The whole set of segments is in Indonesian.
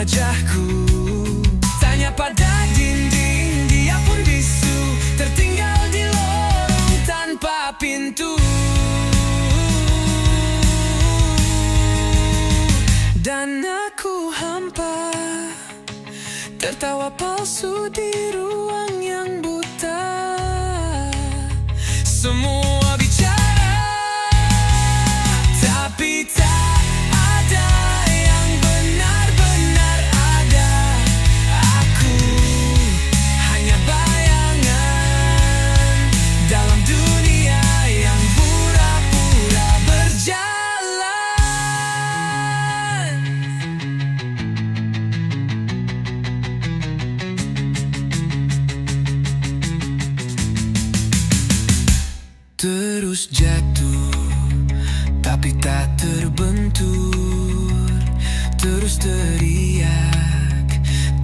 wajahku. Tanya pada dinding, dia pun bisu, tertinggal di lorong tanpa pintu. Dan aku hampa, tertawa palsu di ruang yang buta. Semua bicara, tapi tak ada yang benar-benar ada. Aku hanya bayangan dalam dunia yang pura-pura berjalan. Terus jatuh, tapi tak terbentur. Terus teriak,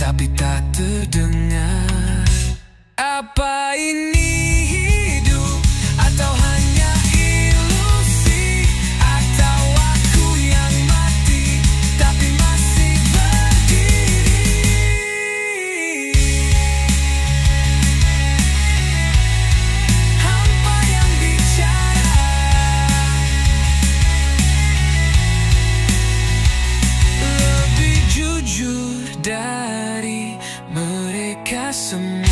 tapi tak terdengar. Apa ini hidup atau hanya ilusi? Atau aku yang mati tapi masih berdiri? Hampa yang bicara, lebih jujur dari mereka semua.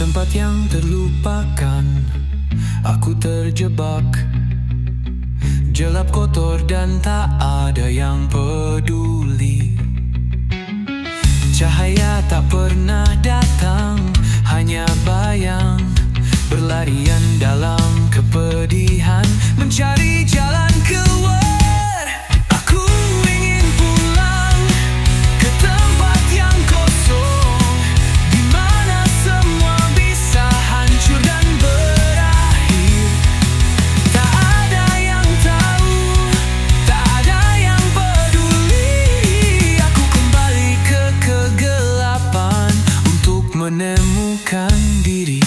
Tempat yang terlupakan, aku terjebak. Gelap, kotor, dan tak ada yang peduli. Cahaya tak pernah datang, hanya bayang berlarian dalam kepedihan, mencari jalan keluar. Aku ingin pulang ke tempat yang kosong, di mana semua bisa hancur dan berakhir. Tak ada yang tahu, tak ada yang peduli. Aku kembali ke kegelapan untuk menemukan diri.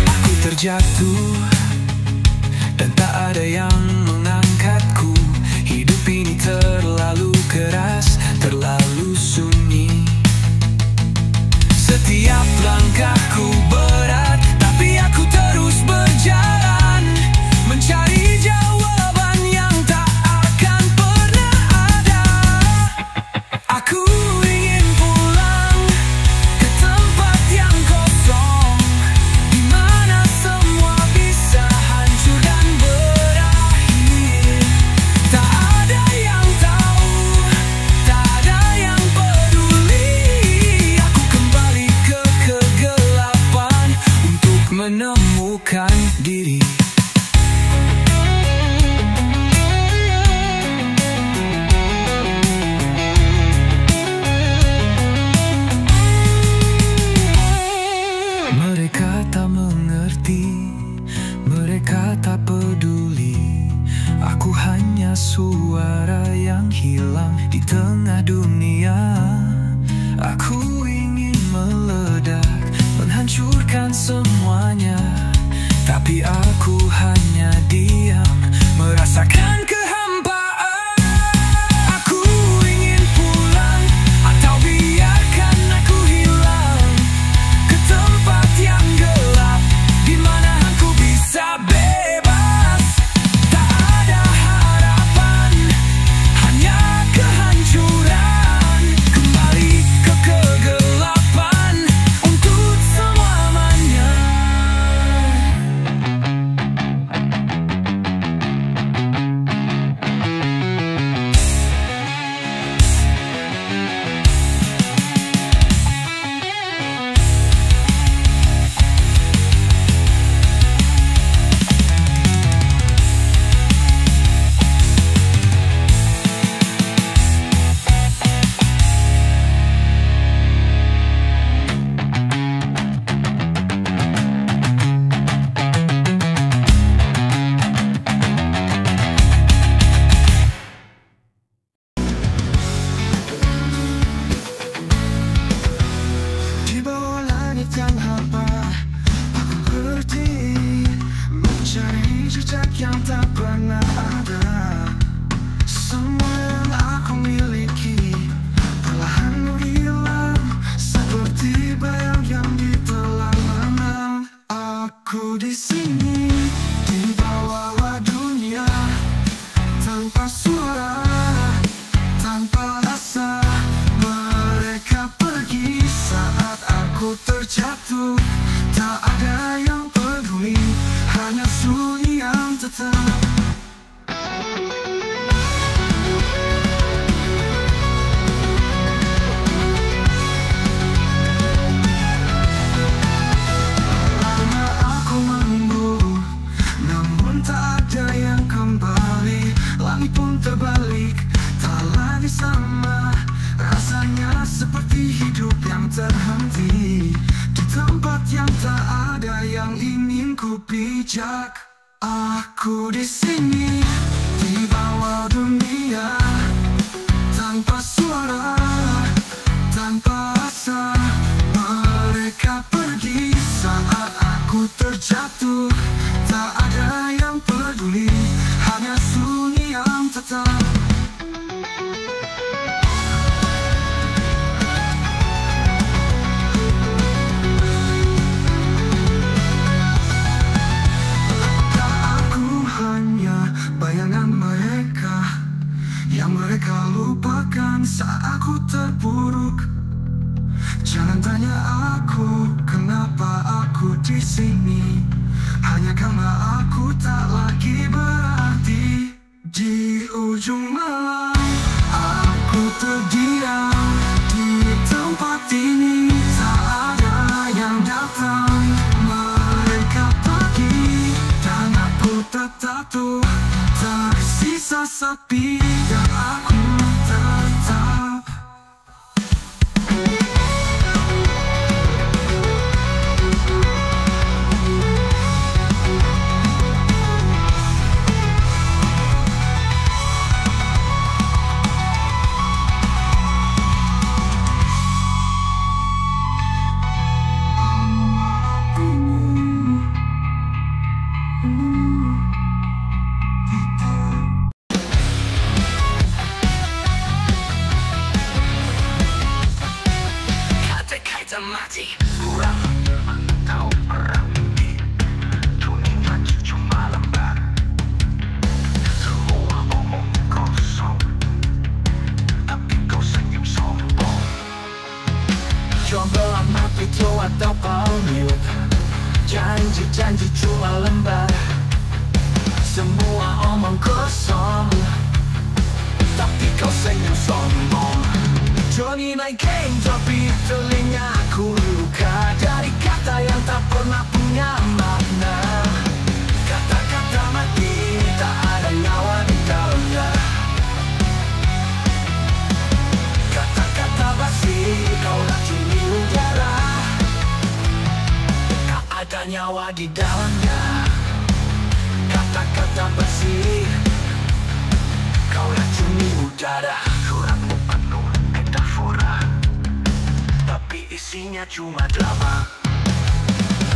Aku terjatuh dan tak ada yang mengangkatku. Hidup ini terlalu keras, terlalu sunyi. Setiap langkahku berat, tapi aku terus berjalan, mencari jawaban yang tak akan pernah ada. Aku ingin pulang ke tempat yang kosong, di mana semua bisa hancur dan berakhir. Tak ada yang tahu, tak ada yang peduli. Aku kembali ke kegelapan untuk menemukan diri. Mereka tak mengerti, mereka tak peduli. Aku hanya suara yang hilang di tengah dunia. Aku ingin meledak, menghancurkan semuanya, tapi aku hanya diam, merasakan kehampaan. Aku ingin pulang, atau biarkan aku hilang ke tempat yang gelap, di mana aku bisa bebas. Tak ada harapan, hanya kehancuran. Kembali ke kegelapan untuk selamanya. terhenti di tempat yang tak ada yang ingin ku pijak. Aku di sini di bawah dunia, tanpa suara, tanpa asa. Mereka pergi saat aku terjatuh, tak ada yang peduli, hanya sunyi yang tetap. Bayangan mereka yang mereka lupakan saat aku terpuruk. Jangan tanya aku kenapa aku di sini, hanya karena aku tak lagi berarti. Di ujung malam aku terdiam di tempat ini, tak ada yang datang. Mereka pergi dan aku tetap tuh, tersisa sepi dan aku tetap. Mati kurang tahu berhenti, dunia cuma lembar, semua omong kosong, tapi kau senyum sombong. Coba mati itu atau palsu, janji-janji cuma lembar, semua omong kosong, tapi kau senyum sombong. Johnny naikin tapi telingaku luka dari kata yang tak pernah punya makna. Kata-kata mati, tak ada nyawa di dalamnya. Kata-kata basi, kau racuni udara, tak ada nyawa di dalamnya. Kata-kata basi, kau racuni udara. Suratmu penuh metafora, tapi isinya cuma drama.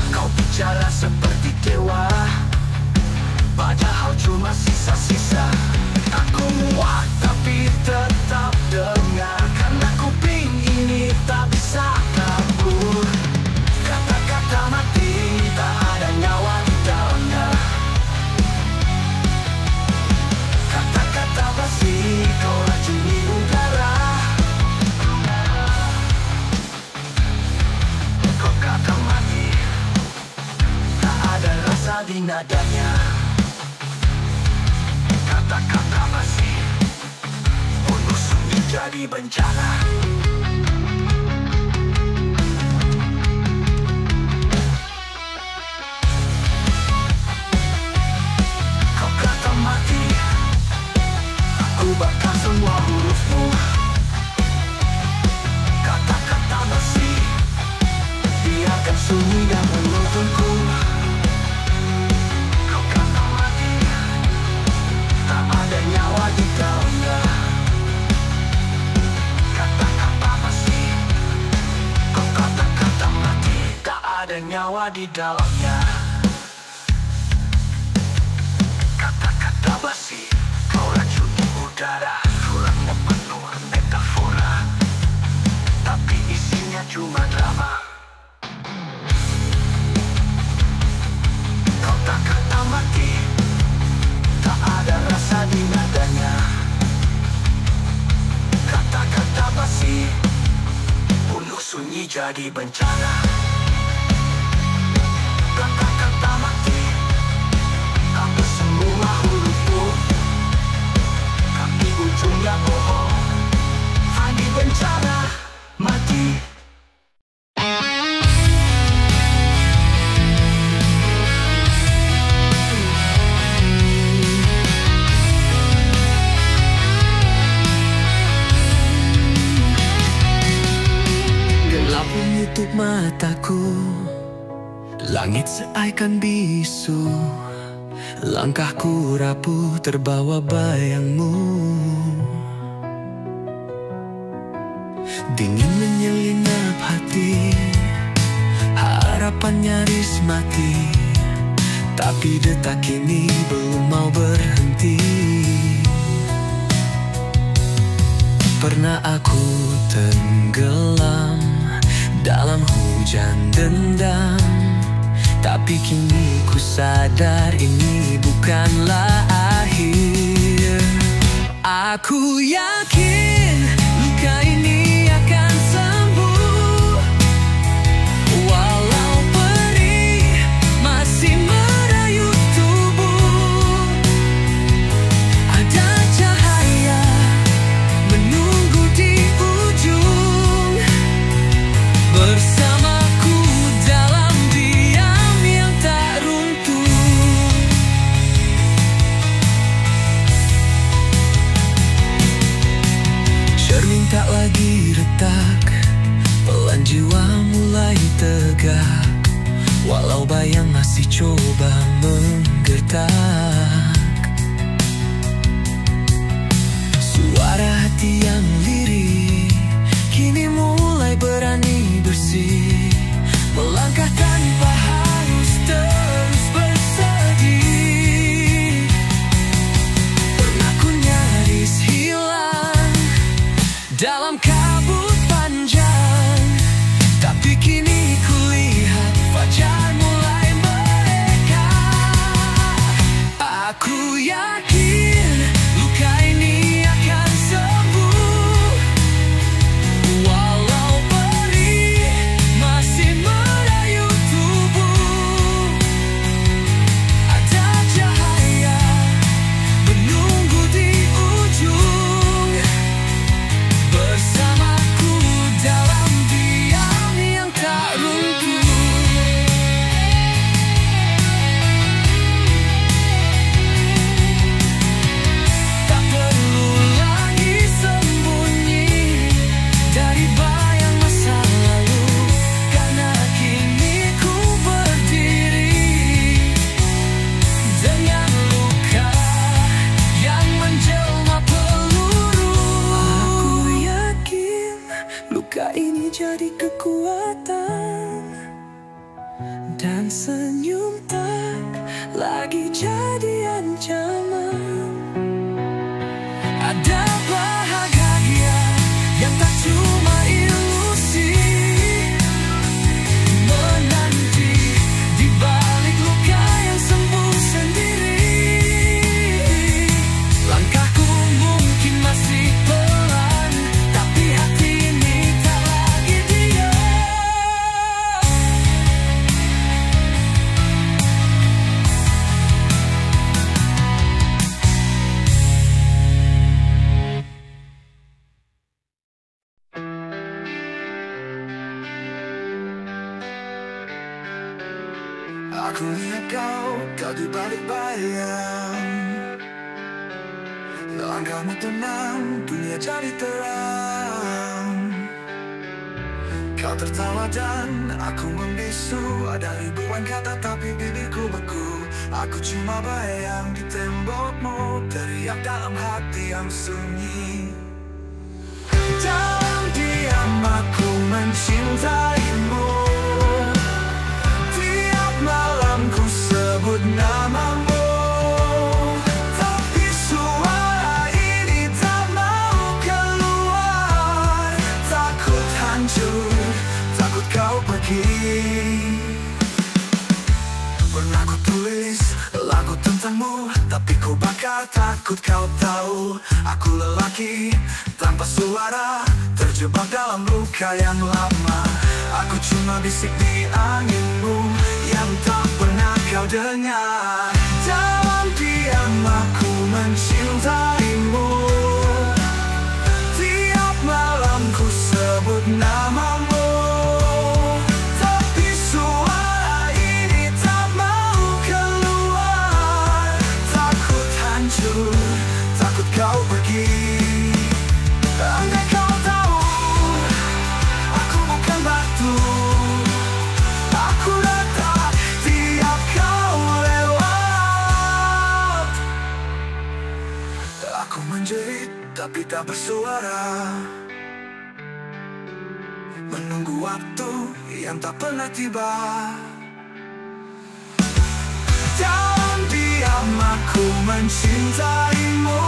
Kau bicara seperti dewa, padahal cuma sisa-sisa. Aku muak tapi tetap dengar, karena kuping ini tak bisa kabur. Kata-kata mati, tak ada nyawa di dalamnya. Kata-kata basi, kau racuni udara. Kau kata mati, tak ada rasa di nadanya. Kata-kata basi, penuh sunyi jadi bencana. Kau kata mati, aku bakar semua hurufmu. Kata-kata basi, biarkan sunyi yang menuntunku. Kau kata mati, tak ada nyawa di dalamnya. Kata-kata basi, kau kata-kata mati, tak ada nyawa di dalamnya. Kata-kata basi, kau racuni udara. Suratmu penuh metafora, tapi isinya cuma drama. Kata-kata mati, tak ada rasa di nadanya. Kata-kata basi, penuh sunyi jadi bencana. Kata-kata mati, hapus semua hurufmu, tapi ujungnya bohong, hanya bencana mati. Aku nutup mataku, langit seakan bisu, langkahku rapuh terbawa bayangmu. Dingin menyelinap hati, harapan nyaris mati, tapi detak ini belum mau berhenti. Pernah aku tenggelam dalam hujan dendam, tapi kini ku sadar ini bukanlah akhir. Aku yakin luka ini akan sembuh, walau perih masih merayu tubuh. Ada cahaya menunggu di ujung, bersamaku dalam diam yang tak runtuh. Cermin tak lagi retak, pelan jiwa mulai tegak, walau bayang masih coba menggertak. Suara hati yang lirih kini mulai berani bersih, melangkah tanpa harus terus bersedih. Pernah ku nyaris hilang dalam kabut panjang, tapi kini ku lihat fajar mulai mereka. Aku yakin luka ini akan sembuh, walau perih masih merayu tubuh. Ada cahaya menunggu di ujung, bersamaku dalam diam yang tak runtuh. Tak perlu lagi sembunyi dari bayang masa lalu, karena kini ku berdiri dengan luka yang menjelma peluru. Aku yakin luka ini jadi kekuatan, dan senyum tak lagi jadi ancaman. Ada bahagia yang tak cuma ilusi, menanti di balik luka yang sembuh sendiri. Langkahku mungkin masih pelan, tapi hati ini tak lagi diam. Aku lihat kau di balik bayang, langkahmu tenang, dunia jadi terang. Kau tertawa dan aku membisu, ada ribuan kata tapi bibirku beku. Aku cuma bayang di tembokmu, teriak dalam hati yang sunyi. Dalam diam aku mencintaimu, tiap malam ku sebut namamu, tapi suara ini tak mau keluar. Takut hancur, takut kau pergi. Pernah ku tulis lagu tentangmu, tapi ku bakar takut kau tahu. Aku lelaki tanpa suara, terjebak dalam luka yang lama. Aku cuma bisik di anginmu yang tak pernah kau dengar. Dalam diam aku mencintaimu, tiap malam ku sebut namamu, tapi suara ini tak mau keluar. Takut hancur, takut kau pergi. Andai kau tahu, aku bukan batu tak bersuara, menunggu waktu yang tak pernah tiba. Dalam diam aku mencintaimu,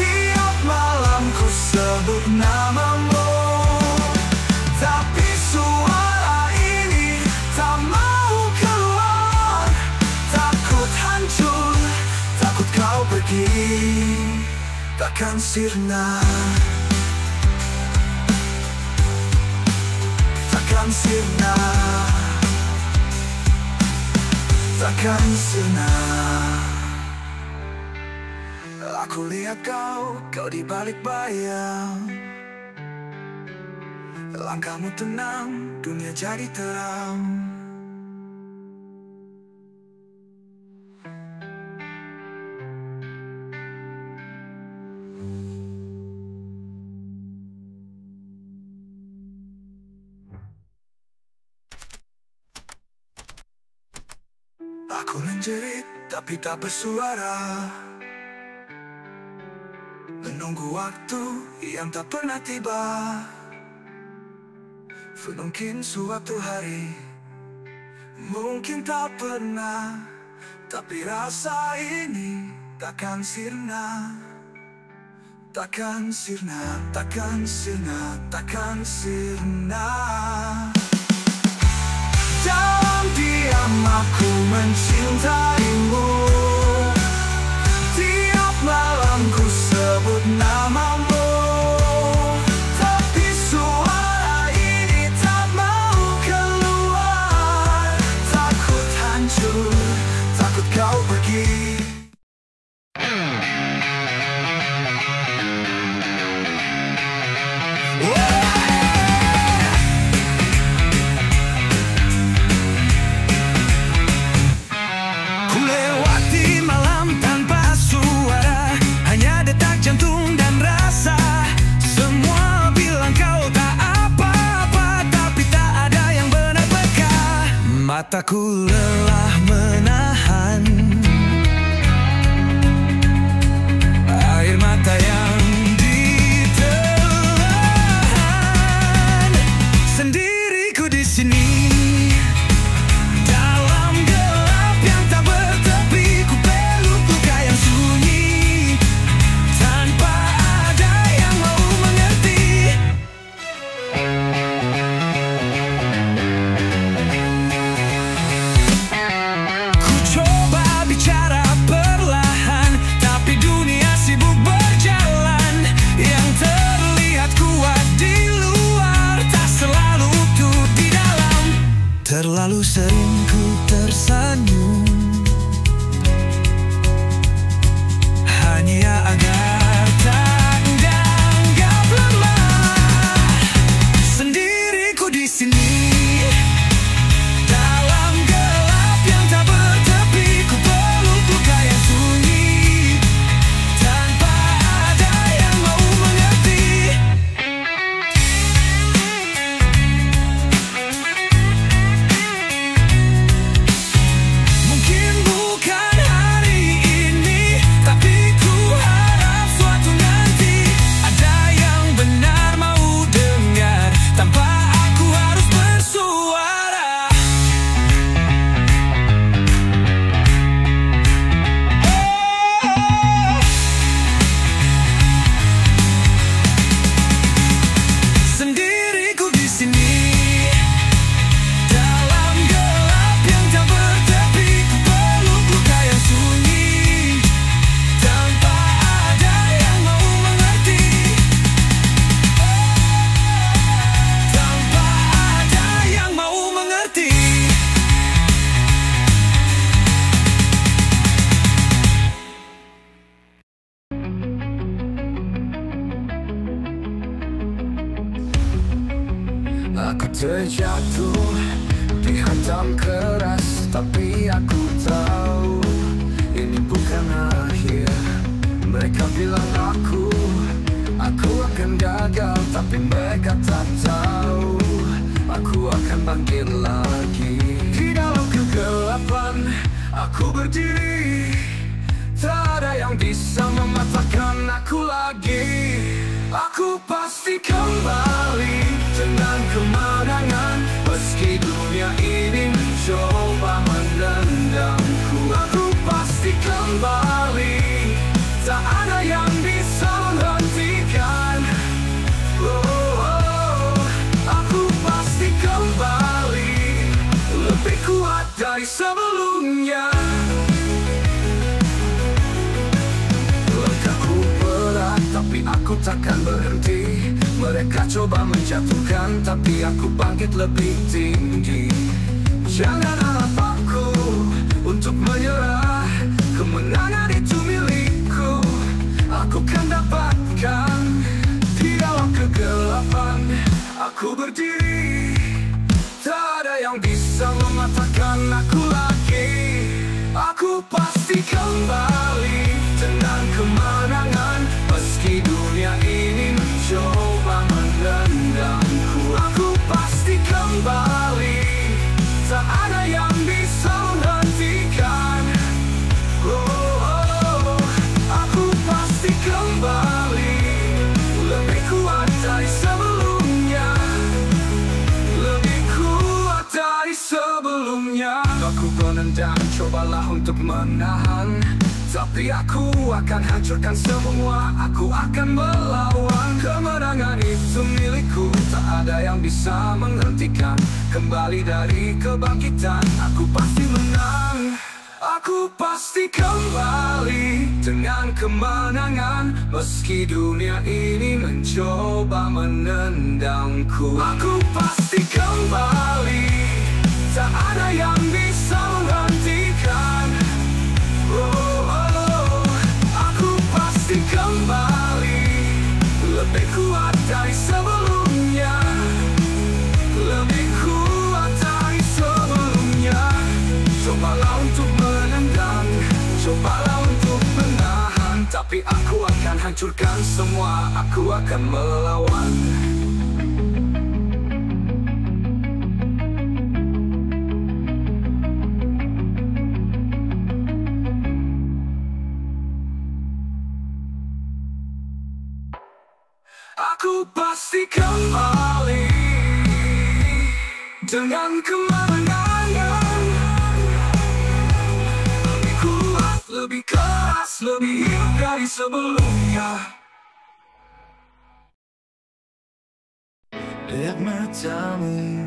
tiap malam ku sebut namamu. Tapi suara ini tak mau keluar, takut hancur, takut kau pergi, takkan sirna, takkan sirna, takkan sirna. Aku lihat kau di balik bayang, langkahmu tenang, dunia jadi terang. Aku menjerit tapi tak bersuara, menunggu waktu yang tak pernah tiba. Mungkin suatu hari, mungkin tak pernah, tapi rasa ini takkan sirna, takkan sirna, takkan sirna, takkan sirna. Dalam diam aku mencintaimu, tiap malam ku sebut namamu. Tapi suara ini tak mau keluar, takut hancur, takut kau pergi. Mataku lelah menahan air mata yang ditelan. Sendiriku di sini, dalam gelap yang tak bertepi. Ku peluk luka yang sunyi, tanpa ada yang mau mengerti. Terlalu sering ku tersenyum, hanya agar tak dianggap lemah. Sendiriku di sini, dalam gelap yang tak bertepi. Ku peluk luka yang sunyi, tanpa ada yang mau mengerti. Aku terjatuh, dihantam keras, tapi aku tahu ini bukan akhir. Mereka bilang aku akan gagal, tapi mereka tak tahu aku akan bangkit lagi. Di dalam kegelapan aku berdiri, tak ada yang bisa mematahkan aku lagi. lagi. Aku pasti kembali dengan kemenangan. Meski dunia ini mencoba menendangku, aku pasti kembali. Tak ada yang bisa menghentikan. Aku pasti kembali, lebih kuat dari sebelumnya. Langkahku berat, tapi aku takkan berhenti. Mereka coba menjatuhkan, tapi aku bangkit lebih tinggi. Jangan harap aku untuk menyerah. Kemenangan itu milikku, aku kan dapatkan. Di dalam kegelapan aku berdiri, tak ada yang bisa mematahkan aku lagi. Aku pasti kembali dengan kemenangan. Meski dunia ini mencoba menendangku, aku pasti kembali. Tak ada yang bisa menghentikan. Aku pasti kembali, lebih kuat dari sebelumnya. Lebih kuat dari sebelumnya. Aku penendang, cobalah untuk menahan, tapi aku akan hancurkan semua. Aku akan melawan. Kemenangan itu milikku, tak ada yang bisa menghentikan. Kembali dari kebangkitan, aku pasti menang. Aku pasti kembali dengan kemenangan. Meski dunia ini mencoba menendangku, aku pasti kembali. Tak ada yang bisa menghentikan. Aku pasti kembali, lebih kuat dari sebelumnya. Lebih kuat dari sebelumnya. Cobalah untuk menendang, cobalah untuk menahan, tapi aku akan hancurkan semua. Aku akan melawan. Aku pasti kembali dengan kemenangan. Lebih kuat, lebih keras, lebih hidup dari sebelumnya. Lihat matamu,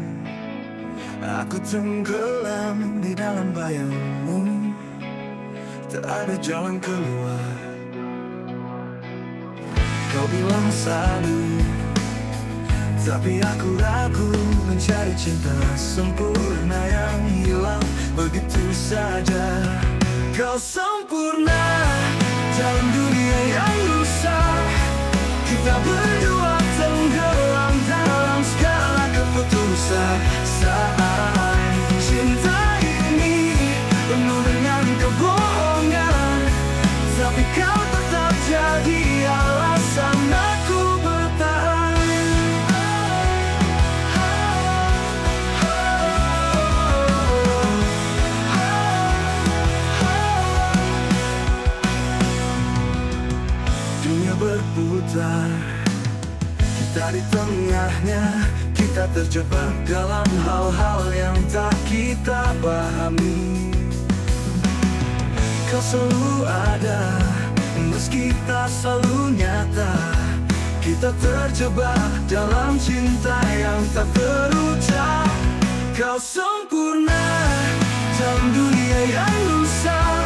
aku tenggelam di dalam bayangmu. Tak ada jalan keluar. Kau bilang selalu, tapi aku ragu mencari cinta sempurna yang hilang begitu saja. Kau sempurna dalam dunia yang rusak. Kita berdua tenggelam dalam segala keputusan. Saat cinta ini penuh dengan kebohongan, tapi kau tetap jadi alasan aku bertahan. Dunia berputar, kita di tengahnya. Kita terjebak dalam hal-hal yang tak kita pahami. Kau selalu ada, meski tak selalu nyata. Kita terjebak dalam cinta yang tak terucap. Kau sempurna dalam dunia yang rusak.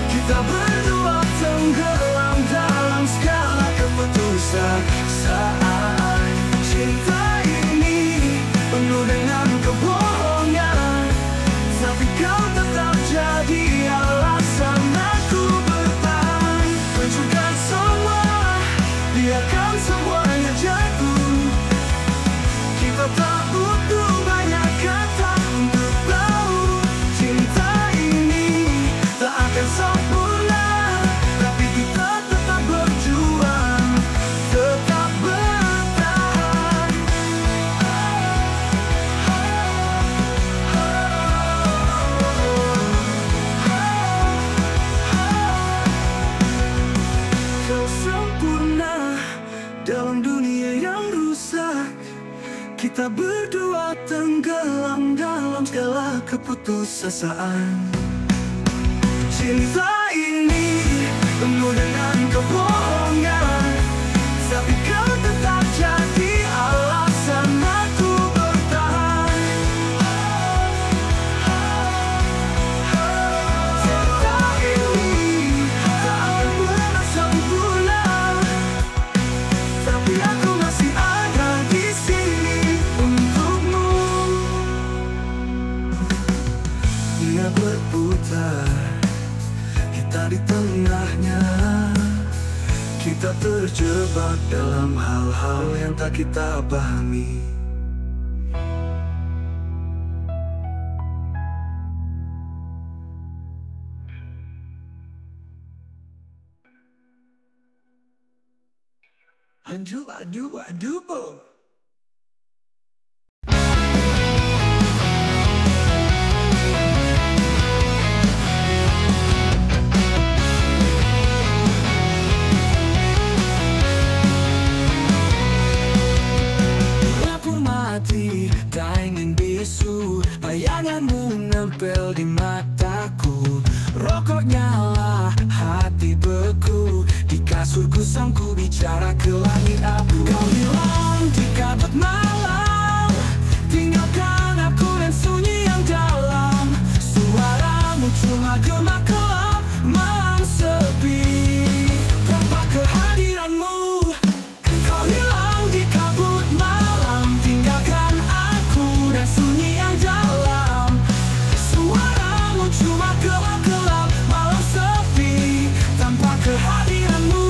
Kita berdua tenggelam dalam segala keputusan. Saat cinta ini penuh dengan kebohongan, tapi kau tetap jadi alasan aku bertahan. Hancurkan semua, biarkan semuanya jatuh. Kita tak butuh banyak kata untuk berdua tenggelam dalam segala keputusasaan. Cinta ini penuh dengan kebohongan, tapi kau tetap jadi alasan aku bertahan. Cinta ini tak akan pernah sempurna, tapi aku masih ada di sini untukmu. Dunia berputar, kita di tengahnya. Kita terjebak dalam hal-hal yang tak kita pahami. Aduh, aduh, aduh. Tak ingin bisu, bayanganmu nempel di mataku. Rokok nyala, hati beku, di kasur kusangku bicara ke langit abu. Kau hilang di kabut malam, tinggalkan aku dan sunyi yang dalam. Suaramu cuma gema gelap, malam sepi tanpa kehadiranmu. Kau hilang di kabut malam, tinggalkan aku dan sunyi yang dalam. Suaramu cuma gelap-gelap, malam sepi tanpa kehadiranmu.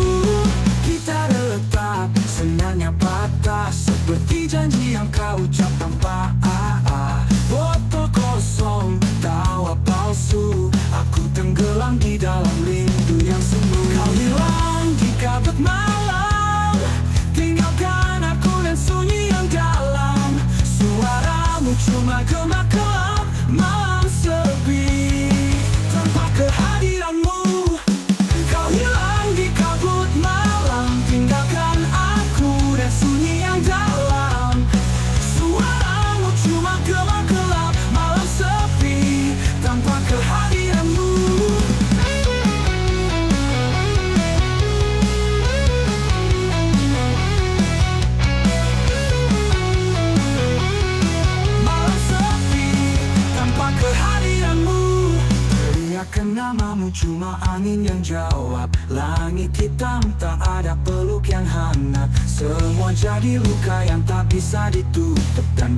Kita retak, senangnya patah, seperti janji yang kau ucap tanpa botol kosong, tawa palsu, aku tenggelam di dalam rindu yang semu. Kau hilang di kabut malam, tinggalkan aku dan sunyi yang dalam. Suaramu cuma gema gelap, malam sepi tanpa kehadiranmu. Kau hilang di kabut malam, tinggalkan aku dan sunyi yang dalam. Suaramu cuma gema gelap, malam sepi tanpa kehadiranmu. Teriakan namamu cuma angin yang jawab. Langit hitam tak ada peluk yang hangat. Semua jadi luka yang tak bisa ditutup dan